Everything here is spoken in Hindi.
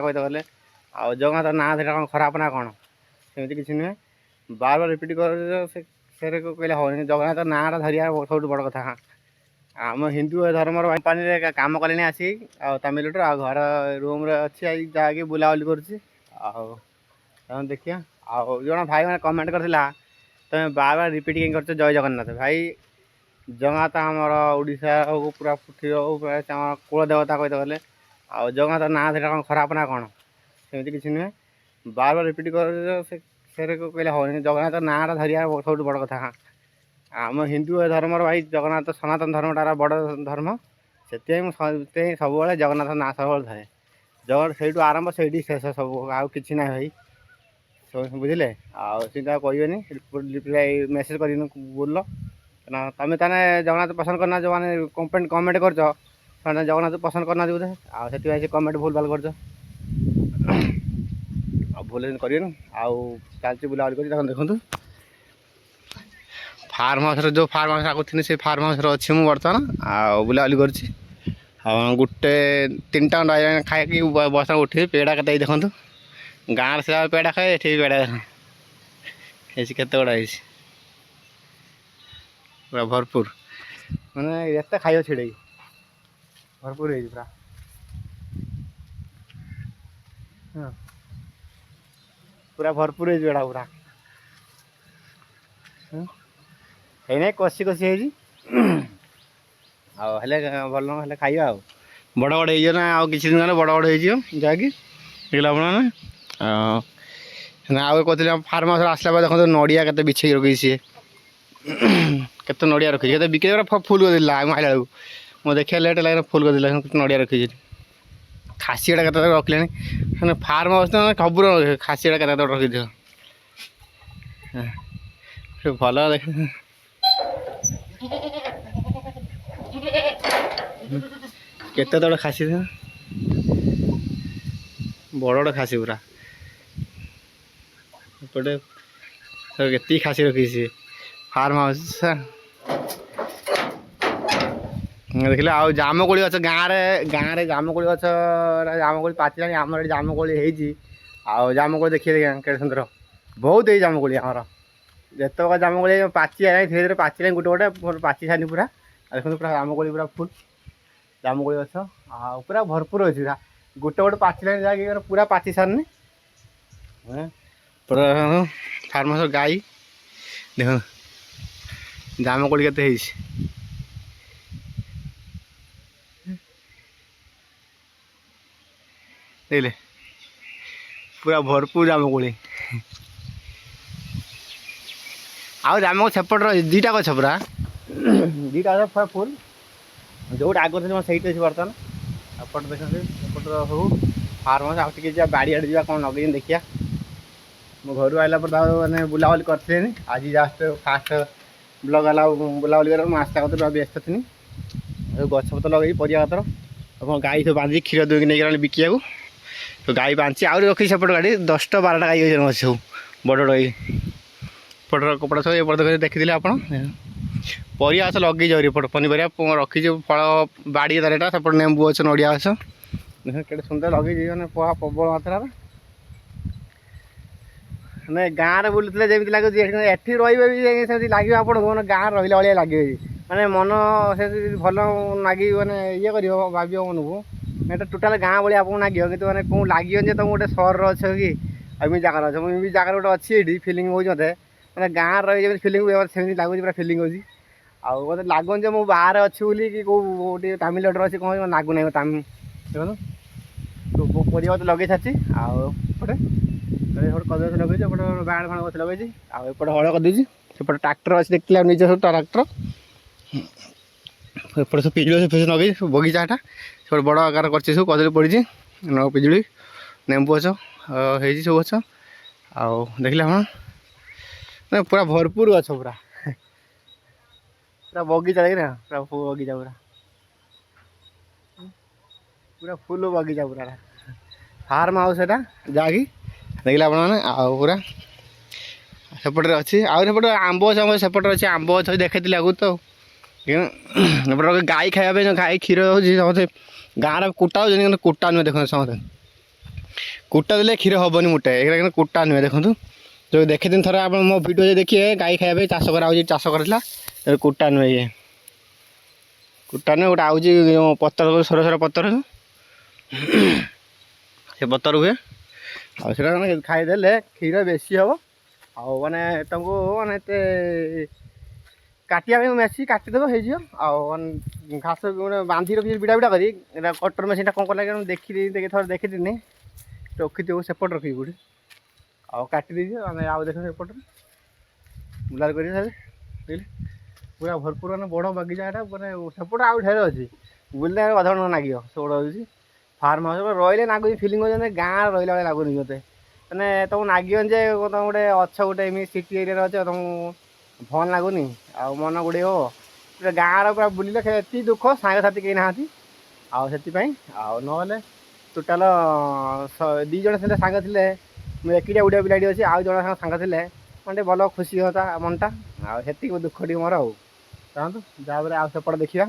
कहते गले आ जगन्नाथ ना से कौन खराब ना कौन सेमती किसी नुहे बार बार रिपीट कर कहले हे जगन्नाथ ना धरिया सब बड़ कथा। हाँ आम हिंदू धर्म कंपानी कम कले आसिक तमिलनाडु आ घर रूम अच्छी जाकि बुलाबुली कर देखिए आउ जो भाई मैंने कमेंट करथिला तुम बार बार रिपीट कर जय जगन्नाथ भाई जगन्नाथ आमर ओडिशा हो पूरा पृथ्वी हो कुल देवता कहते गले आ जगन्नाथ ना से कौन खराब ना कौन सेमती किसी नुहे बार बार रिपीट कर कहले हे जगन्नाथ ना धरिया सब बड़ कथा। हाँ आम हिंदू धर्म भाई जगन्नाथ सनातन धर्मटार बड़ धर्म से सब जगन्नाथ ना सब धरे जगन्नाथ से आरंभ से शेष सब आउ कि ना भाई बुझे आंता कहनी रिप्लाई मेसेज कर बोल तुम ताने जगन्नाथ पसंद करना जो मैंने कमेंट कर जगन्नाथ पसंद करना बोधे आसे कमेंट भूल भाल कर भूल कर चलती बुलाबुली कर देखूँ फार्म हाउस जो फार्म हाउस आगुनी से फार्म हाउस अच्छी मुझे बर्तमान आ बुलाबुली कर गोटे 3टा खंडे खाई बस उठी पेड़ा के देखूँ गाँव से पेड़ा खाए ये पेड़ा के गुड़ा पूरा भरपूर मैंने ये खाई छिड़े भरपूर पूरा हाँ पूरा भरपूर पेड़ा पूरा है कषि कषि आले भल ना खाଇବା बड़ बड़ हो ना कि दिन गले बड़ बड़ हो जाकि देखला आउ कहते फार्म हाउस आसला देखो नड़िया के बिछे रखी सी के नड़िया रखी बिके फुल कर दिला आइला बेलू मो देखा लेट लगे फुल कर दिला नड़िया रखी खासीटा के रखिले फार्म हाउस खबर खासीटा के रखी दियो भल देख केते बड़ खासी बड़ बड़ खासी पूरा एपटे के खासी रखी सी फार्म हाउस देखिले आउ जामुकोली गछ गाँव जामुकोली गछ जामुकोली पाचिलानी आम जामुकोली हो जामुकोली देखिए के सुंदर बहुत ही जामुकोली आमर जितक जामुकोली पाची धीरे धीरे पाचिलानी गोटे गोटे पाची सारी पूरा देखो पूरा जामुकोली पूरा फुल जामुकोली गछ पूरा भरपूर अच्छी पूरा गोटे गोटे पाचिलानी जाकि पूरा पाची सारनी पूरा फार्म हाउस गाई देख जामुकोली के देखले पूरा भरपूर जामुकोली आउ जामुकोली सेपट दीटा गछ पूरा दीटा गछ पूरा फुल जो आग से बर्तमान एपट देखते एपट सब फार्म हाउस आगे बाड़ी आड़े जा कौन लगे देखिया मो घर आइला मैंने बुलाबुली करें आज जस्ट फास्ट ब्लग आला बुलाबुली कर आसला कत व्यस्त थी गछपत लगे परिया पतर गाई सब बांधी क्षीर दुई नहीं बिकिया तो गाई बांधी आउरी रखी सेपट गाड़ी 10टा 12टा गाई अच्छे सब बड़ बड़ गाई पटर कपड़ा सब ये देखिए आप परिया गछ लगे जापट पनीपरिया रखी फल बाड़ी तारेटा सेपट नेम्बू गछ नड़िया गछ के सुंदर लगे मैंने प्रबल मात्रा मैंने गाँव में बुलूले जमी लगे एटी रही लगे आप गाँव रहा भाई लगे मैंने मन से भल लगे मैंने ये कर भाव मन को मैं टोटाल गाँव भाई आपको लगे कि मैंने कौन लगे तुम गोटे सहर अच्छे कि एमती जगार अच्छे मुझे जगह गोटे अच्छी फिलिंग हो मत मैंने गाँव रही फिलिंग सेमती लगुच पूरा फिलिंग होती आउ मत लगुन जो बाहर अच्छी बोली कि कौटे तमिलनाडु अच्छी कौन लगुना देखो तो परिया तो लगे सारी आउटे कदम गछ लगे बाण फाण गछ लगे आउटे हल करदे सेपटे ट्राक्टर अच्छे देखते निज सब ट्राक्टर एपटे सब पिजुड़ी फेस लगे बगीचाटा सब बड़ आकार कर सब कदली पड़ी न पिजुड़ी नेम्बू गछ हो सब गछ आउ देखिले हम पूरा भरपूर गछ पूरा पूरा बगीचा देख पूरा बगीचा पूरा पूरा फुल बगीचा पूरा फार्म हाउस एटा जाकि देखिए आप पूरा सेपटे अच्छी आउट आंब गछ सेपटे अच्छे आंब गछ देखी आगु तो गाई खाया गाई क्षीर हो गाँव कुटा हो कुटा नुहे देख समस्त କୁଟା ଦେଲେ କ୍ଷୀର ହେବନି ମୋଟେ, ଏଇଟା କିନ୍ତୁ କୁଟା ନୁହେଁ। ଦେଖନ୍ତୁ ଯେଉଁ ଦେଖିଥିଲି ଥରେ ଆପଣ ମୋ ଭିଡ଼ିଓ ଯଦି ଦେଖିବେ, ଗାଈ ଖାଇବା ପାଇଁ ଚାଷ କରାହେଉଛି, ଚାଷ କରିଥିଲା, କୁଟା ନୁହେଁ ଇଏ, କୁଟା ନୁହେଁ। ଗୋଟେ ଆଉଛି ପତର, ସର ସର ପତର, ସେ ପତର ହୁଏ। ଆଉ ସେଇଟା ମାନେ ଖାଇଦେଲେ କ୍ଷୀର ବେଶୀ ହେବ। ଆଉ ମାନେ ତାଙ୍କୁ ମାନେ ଏତେ କାଟିବା ପାଇଁ ମେସିନ୍ କାଟିଦେବ ହେଇଯିବ। ଆଉ ଘାସ ଗୋଟେ ବାନ୍ଧି ରଖି ବିଡ଼ା ବିଡ଼ା କରି, ଏଇଟା କଟର ମେସିନ୍ଟା କ'ଣ କଲା ମୁଁ ଦେଖିଥିଲି, ଥରେ ଦେଖିଥିଲି, ରଖିଥିବ ସେପଟେ ରଖିବି କେଉଁଠି, ଆଉ କାଟି ଦେଇଯିବ। ଆମେ ଆଉ ଦେଖ ସେପଟରେ ବୁଲାର କରି ବୁଝିଲେ, ପୁରା ଭରପୁର ମାନେ ବଡ଼ ବଗିଚା ଏଟା। ମାନେ ସେପଟେ ଆଉ ଢେର ଅଛି, ବୁଲିଲେ ଅଧଘଣ୍ଟା ଲାଗିବ। ସେପଟେ ହେଉଛି ଫାର୍ମ ହାଉସ୍, ରହିଲେ ଲାଗୁଛି ଫିଲିଙ୍ଗ ହେଉଛି ଗାଁରେ ରହିଲା ଭଳିଆ ଲାଗୁନି ମୋତେ। ମାନେ ତୁମକୁ ଲାଗିବନି ଯେ ତୁମ ଗୋଟେ ଅଛ ଗୋଟେ ଏମିତି ସିଟି ଏରିଆରେ ଅଛ, ତୁମକୁ ଭଲ ଲାଗୁନି ଆଉ ମନ ଗୁଡ଼େଇ ହେବ। ପୁରା ଗାଁର ପୁରା ବୁଲିଲେ ଏତିକି ଦୁଃଖ, ସାଙ୍ଗସାଥି କେହି ନାହାନ୍ତି। ଆଉ ସେଥିପାଇଁ, ଆଉ ନହେଲେ ଟୋଟାଲ 2 ଜଣ ଥିଲେ ସାଙ୍ଗ ଥିଲେ, ମୁଁ ଏକିଟିଆ ଉଡ଼ିଆ ପିଲାଟି ଅଛି, ଆଉ ଜଣ ସାଙ୍ଗ ଥିଲେ ମାନେ ଟିକେ ଭଲ ଖୁସି ହୁଅନ୍ତା ମନଟା। ଆଉ ସେତିକି ଦୁଃଖ ଟିକେ ମୋର। ଆଉ ଚାଲନ୍ତୁ ଯାହାପରେ ଆଉ ସେପଟେ ଦେଖିବା।